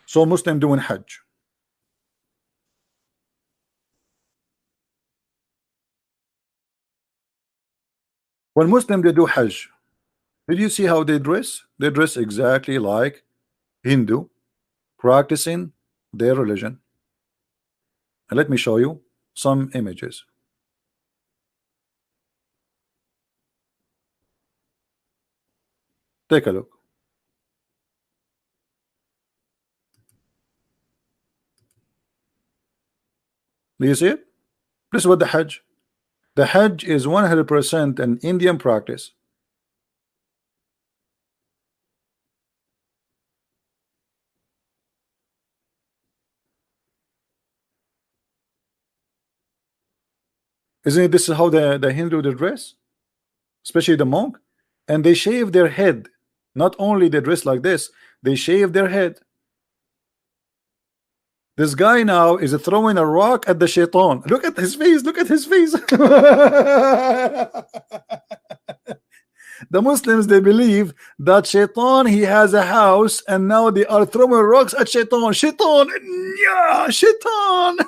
So Muslim doing Hajj. When Muslim they do Hajj, did you see how they dress? They dress exactly like Hindu, practicing their religion. And let me show you some images. Take a look. Do you see it? This is what the Hajj. The Hajj is 100% an Indian practice. Isn't it? This is how the Hindu they dress, especially the monk, and they shave their head. Not only they dress like this, they shave their head. This guy now is throwing a rock at the shaitan. Look at his face. Look at his face. The Muslims they believe that shaitan he has a house, and now they are throwing rocks at shaitan. Shaitan, yeah, shaitan.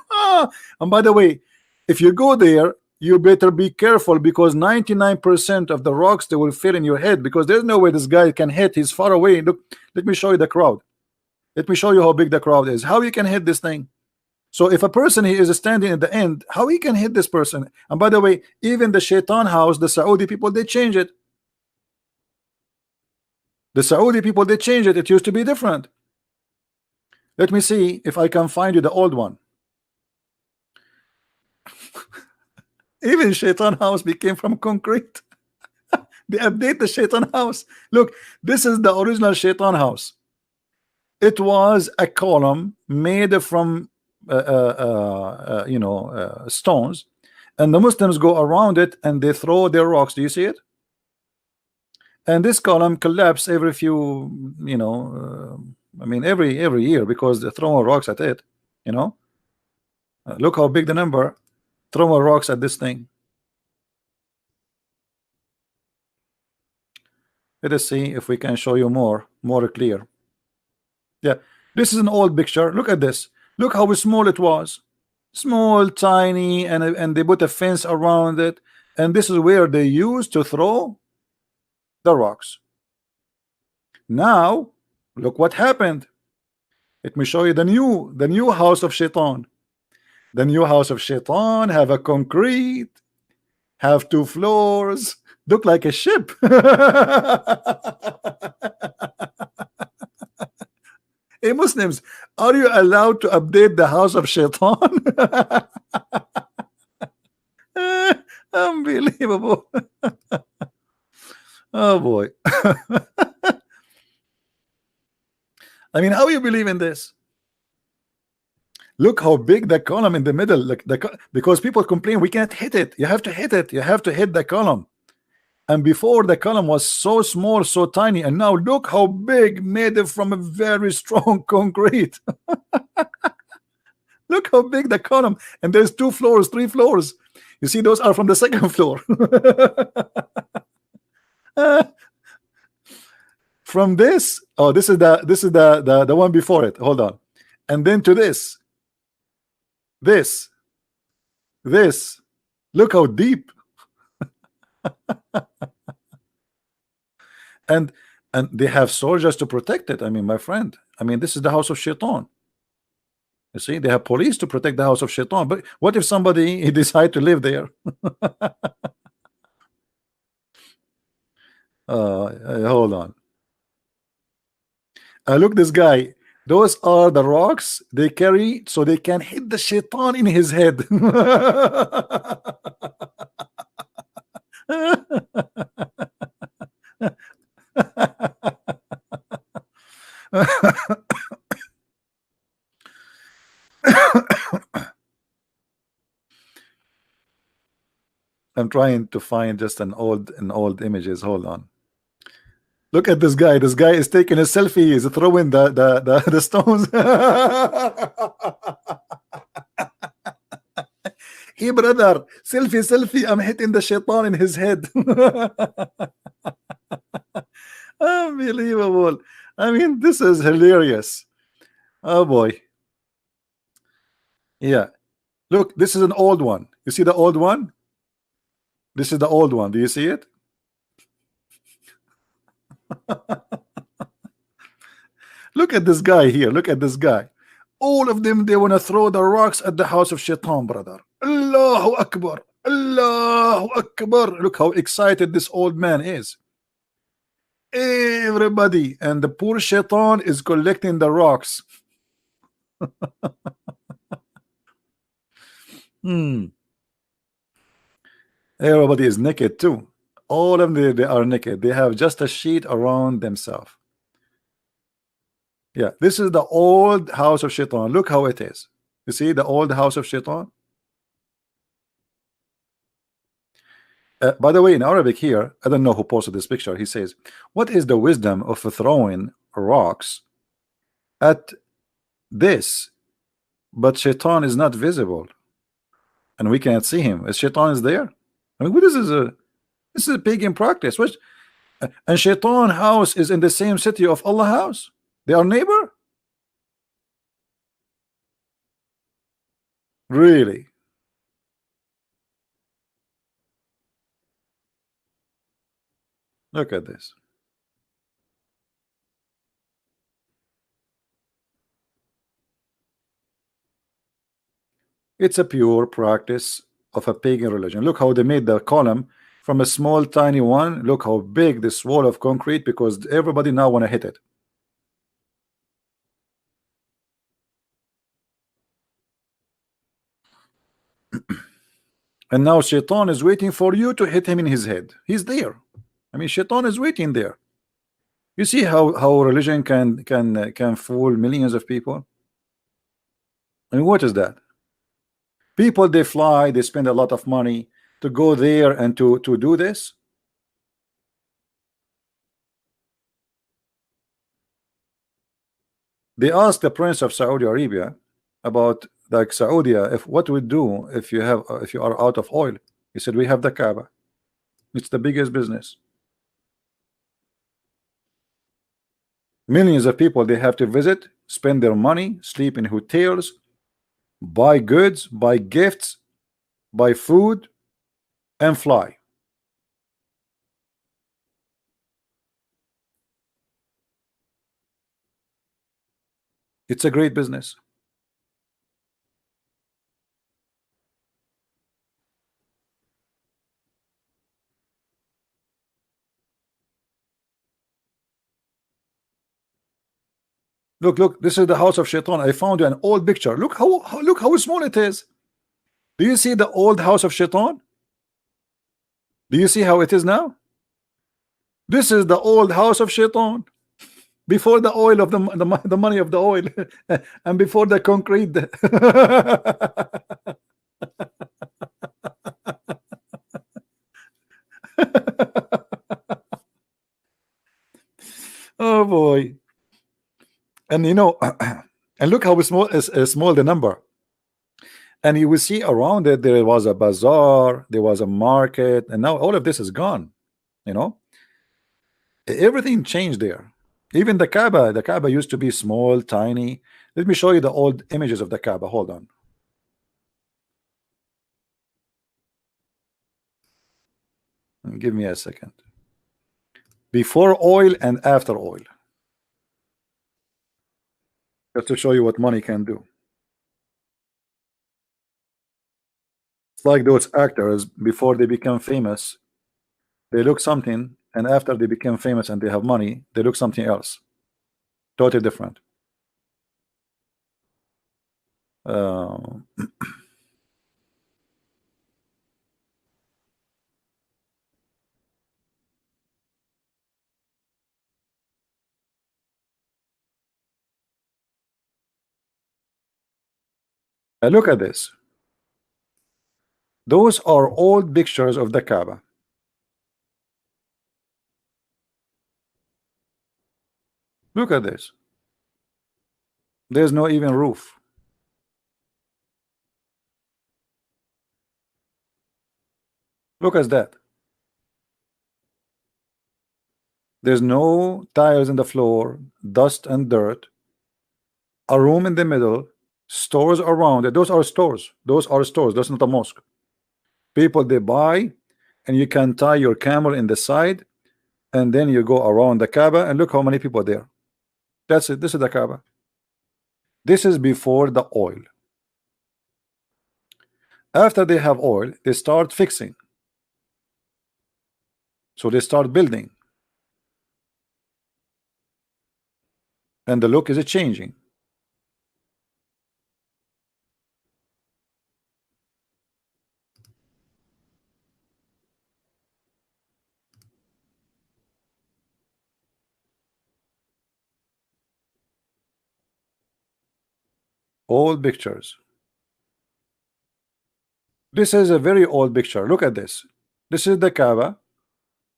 And by the way, if you go there, you better be careful, because 99% of the rocks they will fit in your head, because there's no way this guy can hit. He's far away. Look, let me show you the crowd. Let me show you how big the crowd is. How you can hit this thing. So if a person he is standing at the end, how he can hit this person? And by the way, even the shaitan house, the Saudi people, they change it. The Saudi people, they change it. It used to be different. Let me see if I can find you the old one. Even shaitan house became from concrete. They update the shaitan house. Look, this is the original shaitan house. It was a column made from stones, and the Muslims go around it and they throw their rocks. Do you see it? And this column collapse every few, I mean every year, because they're throwing rocks at it. Look how big the number. Throwing rocks at this thing. Let us see if we can show you more clear. Yeah, this is an old picture. Look at this. Look how small it was. Small, tiny, and they put a fence around it. And this is where they used to throw the rocks. Now, look what happened. Let me show you the new house of Shaitan. The new house of Shaitan have a concrete, have 2 floors, look like a ship. Hey Muslims, are you allowed to update the house of Shaitan? Unbelievable. Oh boy. I mean, how you believe in this? Look how big the column in the middle, like because people complain we can't hit it. You have to hit it. You have to hit the column. And before the column was so small, so tiny, and now look how big, made it from a very strong concrete. Look how big the column, and there's 2 floors, 3 floors. You see, those are from the 2nd floor. From this, oh, this is the one before it. Hold on, and then to this. This. Look how deep. and they have soldiers to protect it. I mean, my friend, I mean, this is the house of Shaitan. You see, they have police to protect the house of Shaitan. But what if somebody he decide to live there? Hold on. Look, this guy. Those are the rocks they carry so they can hit the Shaitan in his head. I'm trying to find just an old images. Hold on. Look at this guy. This guy is taking a selfie. He's throwing the stones. Hey brother, selfie. I'm hitting the Shaitan in his head. Unbelievable. I mean, this is hilarious. Oh boy. Yeah. Look, this is an old one. You see the old one? This is the old one. Do you see it? Look at this guy here. Look at this guy. All of them, they want to throw the rocks at the house of Shaitan, brother. Allahu Akbar. Allahu Akbar. Look how excited this old man is. Everybody. And the poor Shaitan is collecting the rocks. Everybody is naked too. All of them, they are naked. They have just a sheet around themselves. Yeah, this is the old house of Shaitan. Look how it is. You see the old house of Shaitan? By the way, in Arabic here, I don't know who posted this picture. He says, what is the wisdom of throwing rocks at this, but Shaitan is not visible and we cannot see him? As Shaitan is there? I mean, this is a pagan practice. Which, and Shaitan house is in the same city of Allah house. They are neighbor? Really? Look at this. It's a pure practice of a pagan religion. Look how they made the column from a small tiny one. Look how big this wall of concrete, because everybody now want to hit it. And now Shaitan is waiting for you to hit him in his head. He's there. I mean, Shaitan is waiting there. You see how religion can fool millions of people. I mean, what is that? People, they fly, they spend a lot of money to go there and to do this. They asked the Prince of Saudi Arabia about, like, Saudi, if what we do if you are out of oil. He said, we have the Kaaba. It's the biggest business. Millions of people, they have to visit, spend their money, sleep in hotels, buy goods, buy gifts, buy food, and fly. It's a great business. Look, this is the house of Shaitan. I found you an old picture. Look how small it is. Do you see the old house of Shaitan? Do you see how it is now? This is the old house of Shaitan. Before the oil of the money of the oil, and before the concrete. Oh boy. And you know, and look how small is small the number. And you will see around it there was a bazaar, there was a market, and now all of this is gone. You know, everything changed there. Even the Kaaba used to be small, tiny. Let me show you the old images of the Kaaba. Hold on. Give me a second. Before oil and after oil. Just to show you what money can do. It's like those actors, before they become famous, they look something, and after they become famous and they have money, they look something else. Totally different. Look at this. Those are old pictures of the Kaaba. Look at this. There's no even roof. Look at that. There's no tiles in the floor, dust and dirt. a room in the middle, stores around it. Those are stores. Those are stores. That's not a mosque. People they buy, and you can tie your camel in the side, and then you go around the Kaaba, and look how many people are there. That's it. This is the Kaaba. This is before the oil. After they have oil, they start fixing. So they start building, and the look is changing. Old pictures. This is a very old picture. Look at this. This is the Kaaba.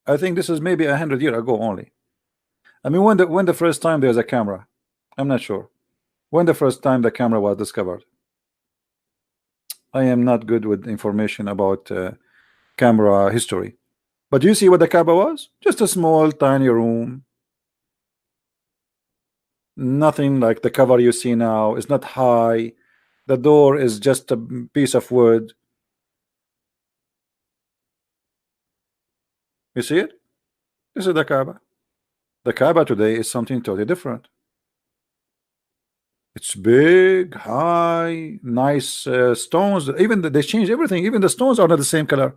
I think this is maybe 100 years ago only. I mean, when the first time there's a camera, I'm not sure. When the first time the camera was discovered. I am not good with information about camera history. But do you see what the Kaaba was? Just a small, tiny room. Nothing like the cover you see now. It's not high. The door is just a piece of wood. You see it? This is the Kaaba. The Kaaba today is something totally different. It's big, high, nice stones. Even they changed everything. Even the stones are not the same color.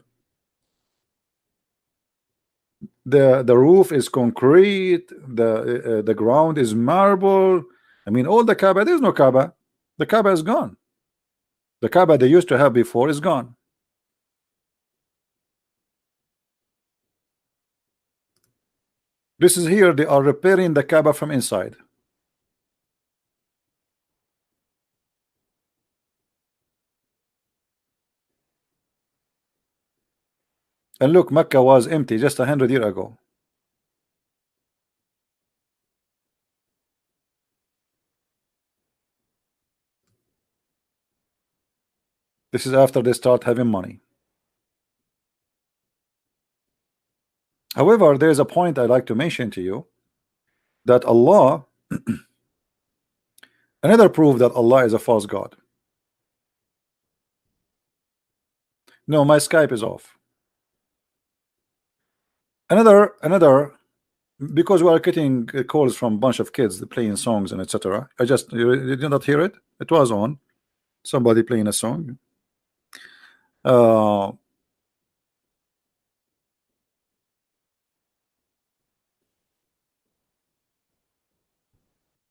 The roof is concrete. The ground is marble. I mean, all the Kaaba. There's no Kaaba. The Kaaba is gone. The Kaaba they used to have before is gone. This is here. They are repairing the Kaaba from inside. And look, Mecca was empty just 100 years ago. This is after they start having money. However, there is a point I'd like to mention to you, that Allah, another proof that Allah is a false God. No, my Skype is off. Another, because we are getting calls from a bunch of kids playing songs and etc. I just, you did not hear it. It was on. Somebody playing a song.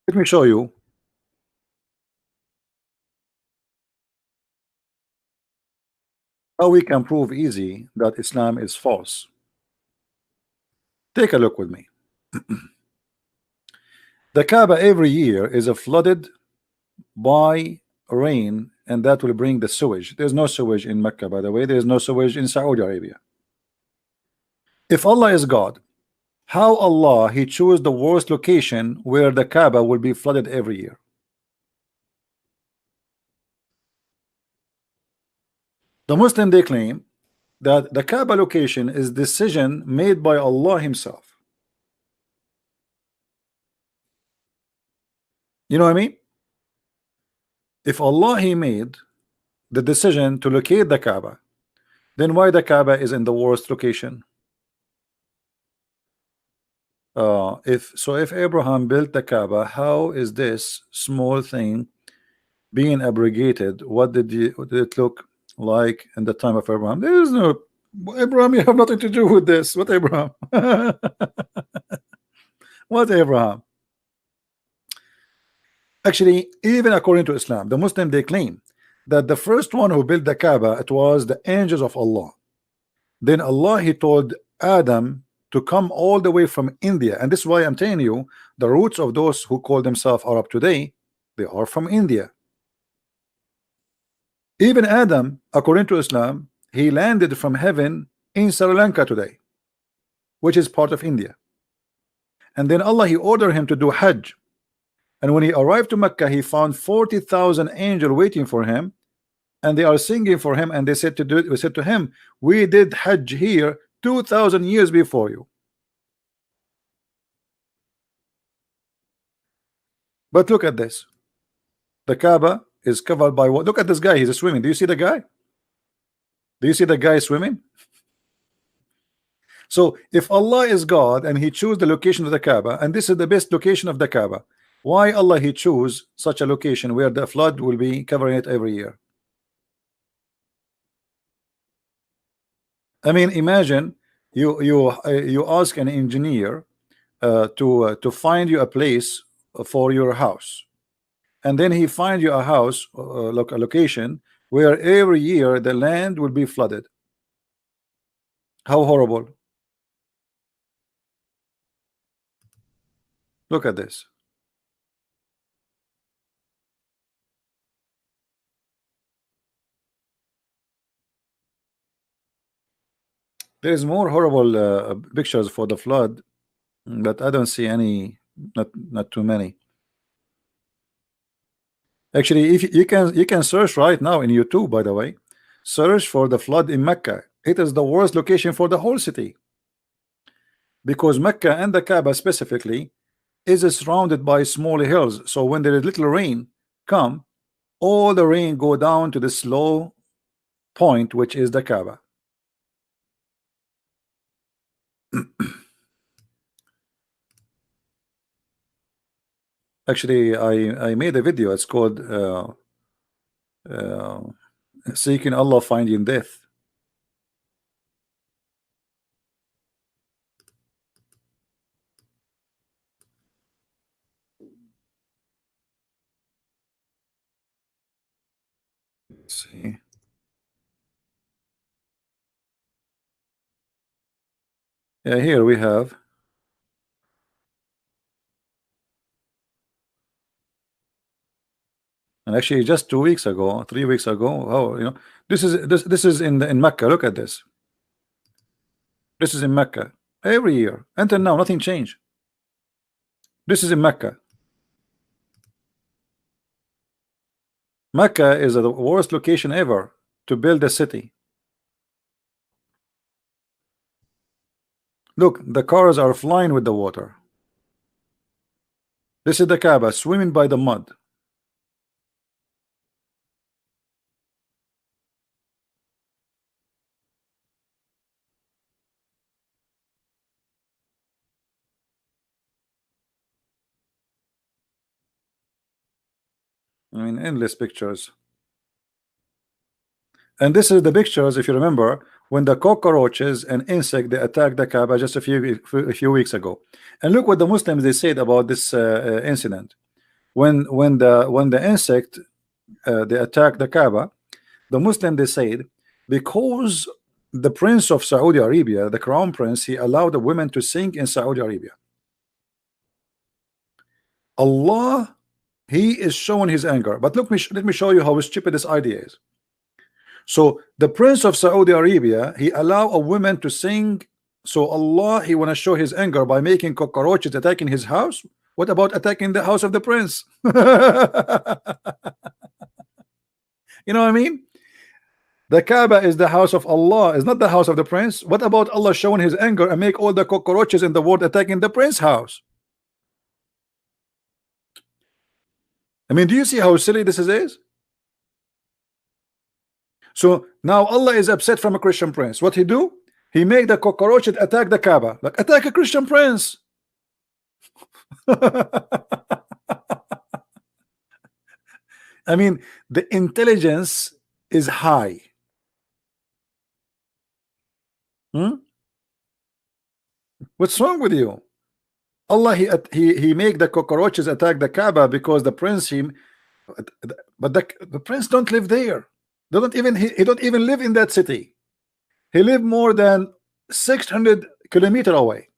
Let me show you. How we can prove easy that Islam is false. Take a look with me. The Kaaba every year is flooded by rain, and that will bring the sewage. There's no sewage in Mecca, by the way. There's no sewage in Saudi Arabia. If Allah is God, how Allah he chose the worst location where the Kaaba will be flooded every year? The Muslim they claim that the Kaaba location is decision made by Allah himself. You know what I mean? If Allah he made the decision to locate the Kaaba, then why the Kaaba is in the worst location? If Abraham built the Kaaba, how is this small thing being abrogated? What did it look like in the time of Abraham? There is no Abraham. You have nothing to do with this. What Abraham? What Abraham? Actually, even according to Islam, the Muslim they claim that the first one who built the Kaaba, it was the angels of Allah. Then Allah he told Adam to come all the way from India, and this is why I'm telling you the roots of those who call themselves Arab today, they are from India. Even Adam, according to Islam, he landed from heaven in Sri Lanka today, which is part of India. And then Allah he ordered him to do Hajj. And when he arrived to Mecca, he found 40,000 angels waiting for him, and they are singing for him. And they said we said to him, we did Hajj here 2,000 years before you. But look at this. The Kaaba is covered by what? Look at this guy. He's swimming. Do you see the guy? Do you see the guy swimming? So if Allah is God and He chose the location of the Kaaba, and this is the best location of the Kaaba, why Allah He choose such a location where the flood will be covering it every year? I mean, imagine you ask an engineer to find you a place for your house, and then he find you a house, a location where every year the land will be flooded. How horrible! Look at this. There is more horrible pictures for the flood, but I don't see any. Not too many. Actually, if you can search right now in YouTube, by the way, search for the flood in Mecca. It is the worst location for the whole city, because Mecca and the Kaaba specifically is surrounded by small hills. So when there is little rain come, all the rain go down to this low point, which is the Kaaba. Actually, I made a video. It's called Seeking Allah, Finding Death. Let's see. Yeah, here we have. And actually, just 2 weeks ago, 3 weeks ago, oh, this is in Mecca. Look at this. This is in Mecca every year until now. Nothing changed. This is in Mecca. Mecca is the worst location ever to build a city. Look, the cars are flying with the water. This is the Kaaba swimming by the mud. I mean, endless pictures. And this is the pictures, if you remember, when the cockroaches and insect they attacked the Kaaba just a few weeks ago. And look what the Muslims they said about this incident. When the insect they attacked the Kaaba, the Muslim they said, because the Prince of Saudi Arabia, the Crown Prince, he allowed the women to sing in Saudi Arabia. Allah, He is showing His anger. But look, let me show you how stupid this idea is. So the Prince of Saudi Arabia, he allow a woman to sing. So Allah, He want to show His anger by making cockroaches attacking His house. What about attacking the house of the prince? You know what I mean? The Kaaba is the house of Allah, is not the house of the prince. What about Allah showing His anger and make all the cockroaches in the world attacking the prince's house? I mean, do you see how silly this is? So now Allah is upset from a Christian prince. What He do? He make the cockroaches attack the Kaaba. Like, attack a Christian prince. I mean, the intelligence is high. What's wrong with you? Allah, he make the cockroaches attack the Kaaba because the prince but the prince don't live there. They don't even he don't even live in that city. He live more than 600 kilometers away.